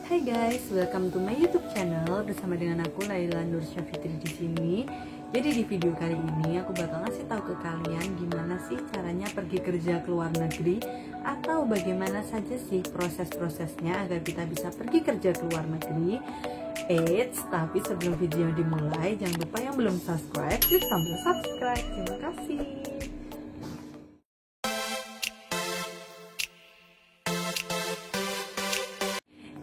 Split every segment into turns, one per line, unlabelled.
Hai guys, welcome to my YouTube channel bersama dengan aku Laila Nur Syafitri di sini. Jadi di video kali ini aku bakal ngasih tahu ke kalian gimana sih caranya pergi kerja ke luar negeri atau bagaimana saja sih proses-prosesnya agar kita bisa pergi kerja ke luar negeri. Tapi sebelum video dimulai jangan lupa yang belum subscribe klik tombol subscribe. Terima kasih.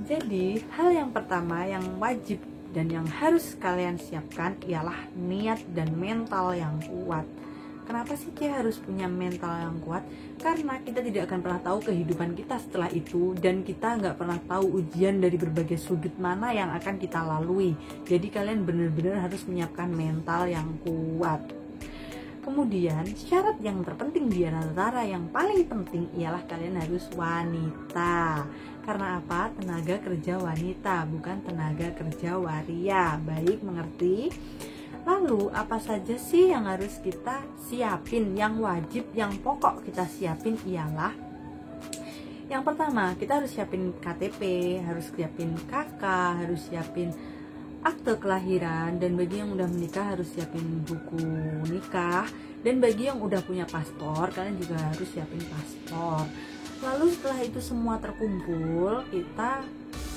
Jadi, hal yang pertama yang wajib dan yang harus kalian siapkan ialah niat dan mental yang kuat. Kenapa sih kita harus punya mental yang kuat? Karena kita tidak akan pernah tahu kehidupan kita setelah itu, dan kita nggak pernah tahu ujian dari berbagai sudut mana yang akan kita lalui. Jadi kalian benar-benar harus menyiapkan mental yang kuat. Kemudian syarat yang terpenting di antara yang paling penting ialah kalian harus wanita. Karena apa? Tenaga kerja wanita, bukan tenaga kerja waria. Baik, mengerti? Lalu apa saja sih yang harus kita siapin? Yang wajib, yang pokok kita siapin ialah yang pertama, kita harus siapin KTP, harus siapin KK, harus siapin akte kelahiran, dan bagi yang udah menikah harus siapin buku nikah, dan bagi yang udah punya paspor kalian juga harus siapin paspor. Lalu setelah itu semua terkumpul, kita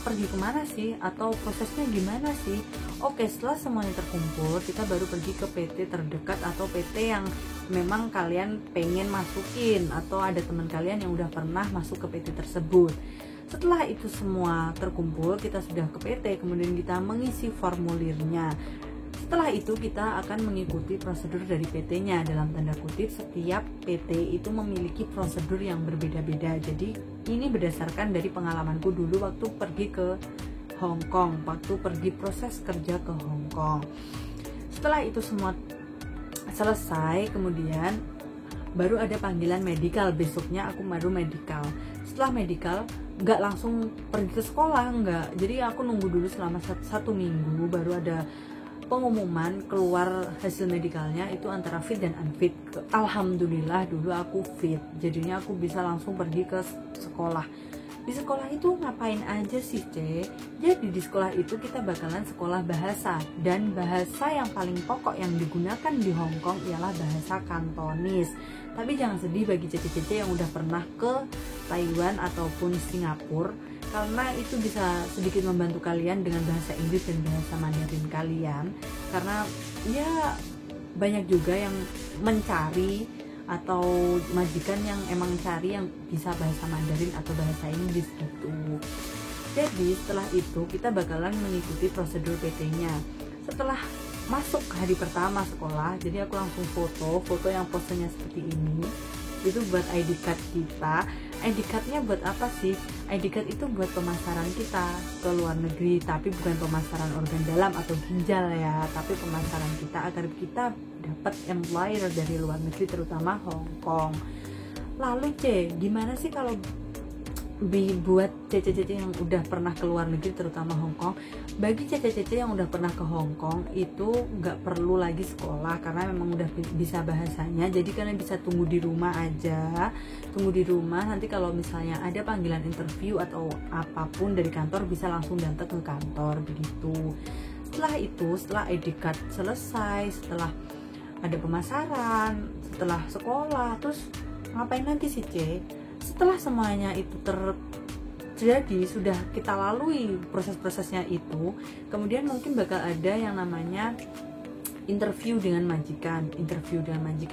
pergi kemana sih? Atau prosesnya gimana sih? Oke, setelah semuanya terkumpul, kita baru pergi ke PT terdekat atau PT yang memang kalian pengen masukin, atau ada teman kalian yang udah pernah masuk ke PT tersebut. Setelah itu semua terkumpul, kita sudah ke PT, kemudian kita mengisi formulirnya. Setelah itu kita akan mengikuti prosedur dari PT-nya. Dalam tanda kutip, setiap PT itu memiliki prosedur yang berbeda-beda. Jadi ini berdasarkan dari pengalamanku dulu waktu pergi ke Hong Kong, waktu pergi proses kerja ke Hong Kong. Setelah itu semua selesai, kemudian baru ada panggilan medical. Besoknya aku baru medical. Setelah medical nggak langsung pergi ke sekolah, nggak. Jadi aku nunggu dulu selama satu minggu, baru ada pengumuman keluar hasil medikalnya itu antara fit dan unfit. Alhamdulillah dulu aku fit, jadinya aku bisa langsung pergi ke sekolah. Di sekolah itu ngapain aja sih, Jadi di sekolah itu kita bakalan sekolah bahasa, dan bahasa yang paling pokok yang digunakan di Hong Kong ialah bahasa Kantonis. Tapi jangan sedih bagi cece-cece yang udah pernah ke Taiwan ataupun Singapura, karena itu bisa sedikit membantu kalian dengan bahasa Inggris dan bahasa Mandarin kalian. Karena ya banyak juga yang mencari atau majikan yang emang cari yang bisa bahasa Mandarin atau bahasa Inggris gitu. Jadi setelah itu kita bakalan mengikuti prosedur PT-nya. Setelah masuk hari pertama sekolah, jadi aku langsung foto yang posenya seperti ini. Itu buat ID card kita. ID cardnya buat apa sih? ID card itu buat pemasaran kita ke luar negeri, tapi bukan pemasaran organ dalam atau ginjal ya, tapi pemasaran kita agar kita dapat employer dari luar negeri, terutama Hong Kong. Lalu gimana sih kalau buat cece-cece yang udah pernah ke luar negeri, terutama Hong Kong? Bagi cece-cece yang udah pernah ke Hong Kong itu nggak perlu lagi sekolah karena memang udah bisa bahasanya. Jadi kalian bisa tunggu di rumah aja, tunggu di rumah. Nanti kalau misalnya ada panggilan interview atau apapun dari kantor, bisa langsung datang ke kantor begitu. Setelah itu, setelah ID card selesai, setelah ada pemasaran, setelah sekolah, terus ngapain nanti sih, Setelah semuanya itu terjadi, sudah kita lalui proses-prosesnya itu, kemudian mungkin bakal ada yang namanya interview dengan majikan.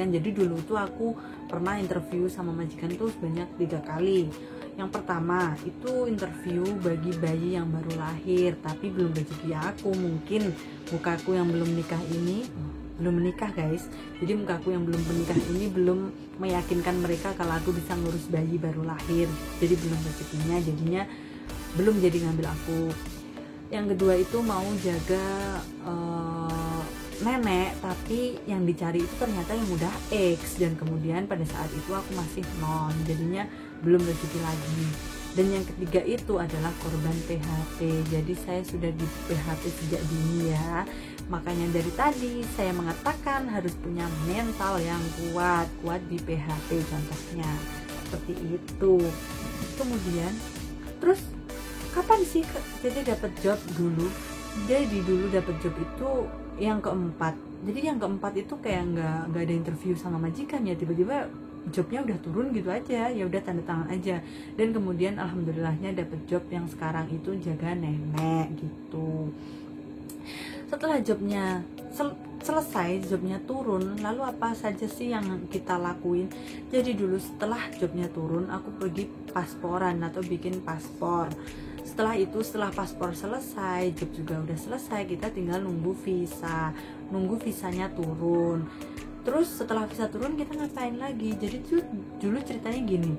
Jadi dulu tuh aku pernah interview sama majikan tuh sebanyak 3 kali. Yang pertama itu interview bagi bayi yang baru lahir, tapi belum rezeki aku. Mungkin mukaku yang belum menikah ini belum menikah guys, jadi mukaku yang belum menikah ini belum meyakinkan mereka kalau aku bisa ngurus bayi baru lahir, jadi belum rezekinya, jadinya belum jadi ngambil aku. Yang kedua itu mau jaga nenek, tapi yang dicari itu ternyata yang udah X, dan kemudian pada saat itu aku masih non, jadinya belum rezeki lagi. Dan yang ketiga itu adalah korban PHP, jadi saya sudah di PHP sejak dini ya. Makanya dari tadi saya mengatakan harus punya mental yang kuat di PHP contohnya, seperti itu. Kemudian terus kapan sih Cece dapat job dulu? Jadi dulu dapat job itu yang keempat. Jadi yang keempat itu kayak nggak ada interview sama majikan ya, tiba-tiba jobnya udah turun gitu aja, ya udah tanda tangan aja. Dan kemudian alhamdulillahnya dapat job yang sekarang itu jaga nenek gitu. Setelah jobnya selesai, jobnya turun, lalu apa saja sih yang kita lakuin? Jadi dulu setelah jobnya turun, aku pergi pasporan atau bikin paspor. Setelah itu, setelah paspor selesai, job juga udah selesai, kita tinggal nunggu nunggu visanya turun. Terus setelah visa turun kita ngapain lagi? Jadi dulu ceritanya gini,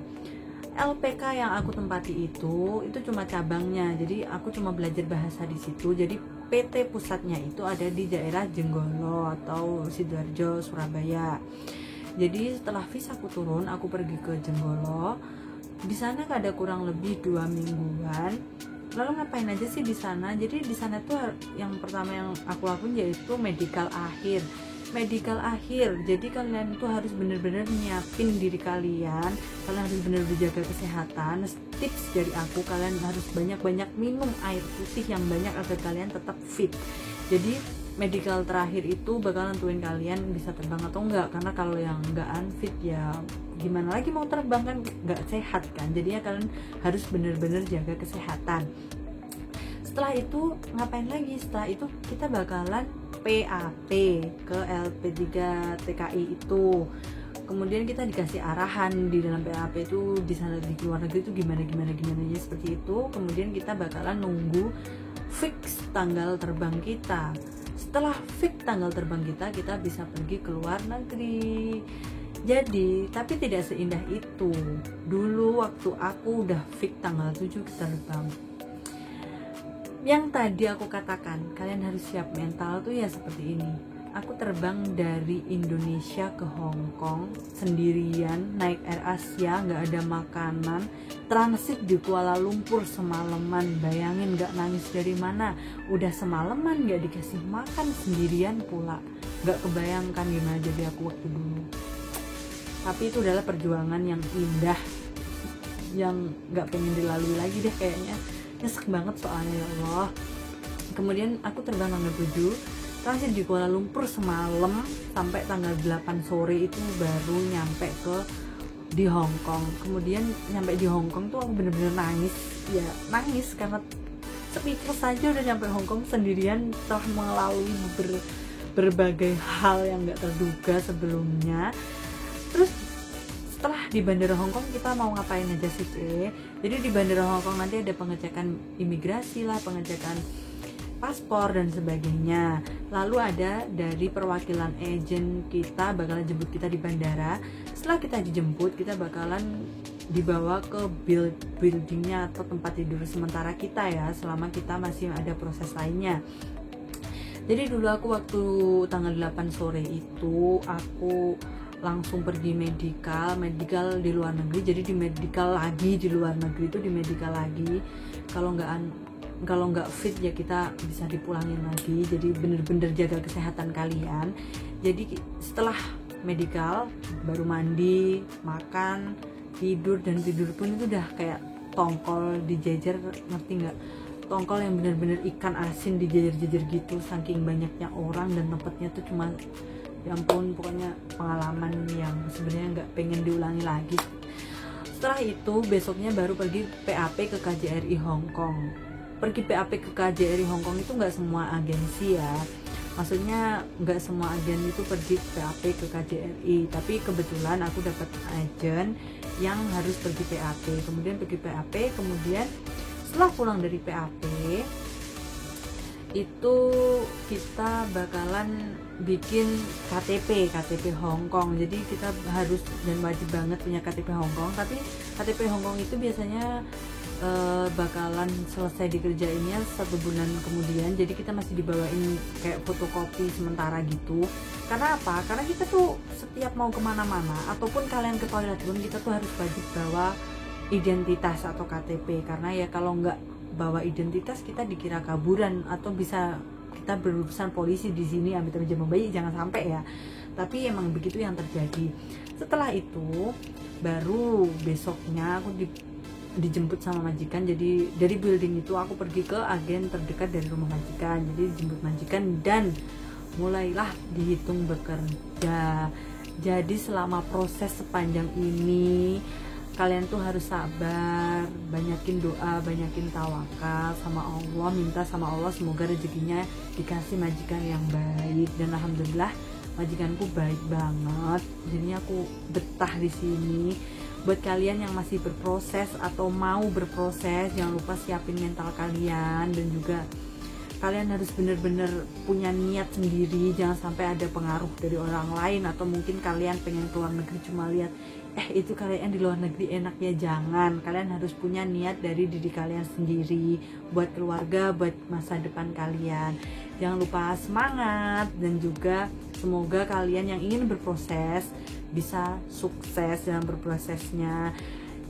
LPK yang aku tempati itu cuma cabangnya, jadi aku cuma belajar bahasa di situ. Jadi PT pusatnya itu ada di daerah Jenggolo atau Sidoarjo, Surabaya. Jadi setelah visa aku turun, aku pergi ke Jenggolo. Di sana ada kurang lebih 2 mingguan. Lalu ngapain aja sih di sana? Jadi di sana tuh yang pertama yang aku lakuin yaitu medical akhir. Jadi kalian tuh harus bener-bener nyiapin diri kalian harus bener-bener jaga kesehatan. Tips dari aku, kalian harus banyak-banyak minum air putih yang banyak agar kalian tetap fit. Jadi medical terakhir itu bakal nentuin kalian bisa terbang atau enggak, karena kalau yang enggak unfit ya gimana lagi mau terbang, kan enggak sehat kan. Jadinya kalian harus bener-bener jaga kesehatan. Setelah itu ngapain lagi? Setelah itu kita bakalan PAP ke LP3 TKI itu. Kemudian kita dikasih arahan di dalam PAP itu, di sana di luar negeri itu gimana ya, seperti itu. Kemudian kita bakalan nunggu fix tanggal terbang kita. Setelah fix tanggal terbang kita bisa pergi ke luar negeri. Jadi, tapi tidak seindah itu. Dulu waktu aku udah fix tanggal 7 kita terbang. Yang tadi aku katakan, kalian harus siap mental tuh ya seperti ini. Aku terbang dari Indonesia ke Hong Kong sendirian, naik Air Asia, nggak ada makanan, transit di Kuala Lumpur semalaman. Bayangin nggak nangis dari mana, udah semalaman nggak dikasih makan, sendirian pula. Nggak kebayangkan gimana jadi aku waktu dulu. Tapi itu adalah perjuangan yang indah, yang nggak pengen dilalui lagi deh kayaknya. Nyesek banget soalnya, ya Allah. Kemudian aku terbang tanggal 7, transit di Kuala Lumpur semalam sampai tanggal 8 sore itu baru nyampe di Hong Kong. Kemudian nyampe di Hong Kong tuh aku bener-bener nangis karena speechless aja udah nyampe Hong Kong sendirian, telah melalui berbagai hal yang gak terduga sebelumnya. Terus setelah di bandara Hong Kong kita mau ngapain aja sih, Jadi di bandara Hong Kong nanti ada pengecekan imigrasi lah, pengecekan paspor dan sebagainya. Lalu ada dari perwakilan agen kita bakalan jemput kita di bandara. Setelah kita dijemput, kita bakalan dibawa ke buildingnya atau tempat tidur sementara kita ya, selama kita masih ada proses lainnya. Jadi dulu aku waktu tanggal 8 sore itu aku langsung pergi medical di luar negeri. Jadi di medical lagi di luar negeri itu, di medical lagi. Kalau nggak fit ya kita bisa dipulangin lagi. Jadi bener-bener jaga kesehatan kalian. Jadi setelah medical baru mandi, makan, tidur, dan tidur pun itu udah kayak tongkol dijejer, ngerti nggak? Tongkol yang bener-bener ikan asin dijejer-jejer gitu, saking banyaknya orang dan tempatnya tuh cuma, ya ampun, pokoknya pengalaman yang sebenarnya nggak pengen diulangi lagi. Setelah itu besoknya baru pergi PAP ke KJRI Hong Kong. Pergi PAP ke KJRI Hong Kong itu nggak semua agensi ya, maksudnya nggak semua agen itu pergi PAP ke KJRI, tapi kebetulan aku dapat agen yang harus pergi PAP. Kemudian pergi PAP, kemudian setelah pulang dari PAP itu kita bakalan bikin KTP Hong Kong. Jadi kita harus dan wajib banget punya KTP Hong Kong. Tapi KTP Hong Kong itu biasanya bakalan selesai dikerjainnya 1 bulan kemudian. Jadi kita masih dibawain kayak fotokopi sementara gitu. Karena apa? Karena kita tuh setiap mau kemana-mana ataupun kalian ke toilet pun kita tuh harus wajib bawa identitas atau KTP. Karena ya kalau nggak bawa identitas kita dikira kaburan atau bisa kita berurusan polisi di sini, amit-amit jangan bayi, jangan sampai ya. Tapi emang begitu yang terjadi. Setelah itu baru besoknya aku dijemput sama majikan. Jadi dari building itu aku pergi ke agen terdekat dari rumah majikan, jadi dijemput majikan dan mulailah dihitung bekerja. Jadi selama proses sepanjang ini kalian tuh harus sabar, banyakin doa, banyakin tawakal sama Allah, minta sama Allah semoga rezekinya dikasih majikan yang baik. Dan alhamdulillah majikanku baik banget, jadinya aku betah di sini. Buat kalian yang masih berproses atau mau berproses, jangan lupa siapin mental kalian, dan juga kalian harus bener-bener punya niat sendiri. Jangan sampai ada pengaruh dari orang lain, atau mungkin kalian pengen keluar negeri cuma lihat itu kalian di luar negeri enak ya. Jangan, kalian harus punya niat dari diri kalian sendiri, buat keluarga, buat masa depan kalian. Jangan lupa semangat, dan juga semoga kalian yang ingin berproses bisa sukses dalam berprosesnya.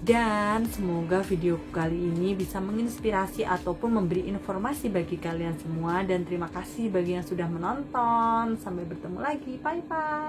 Dan semoga video kali ini bisa menginspirasi ataupun memberi informasi bagi kalian semua. Dan terima kasih bagi yang sudah menonton. Sampai bertemu lagi, bye bye.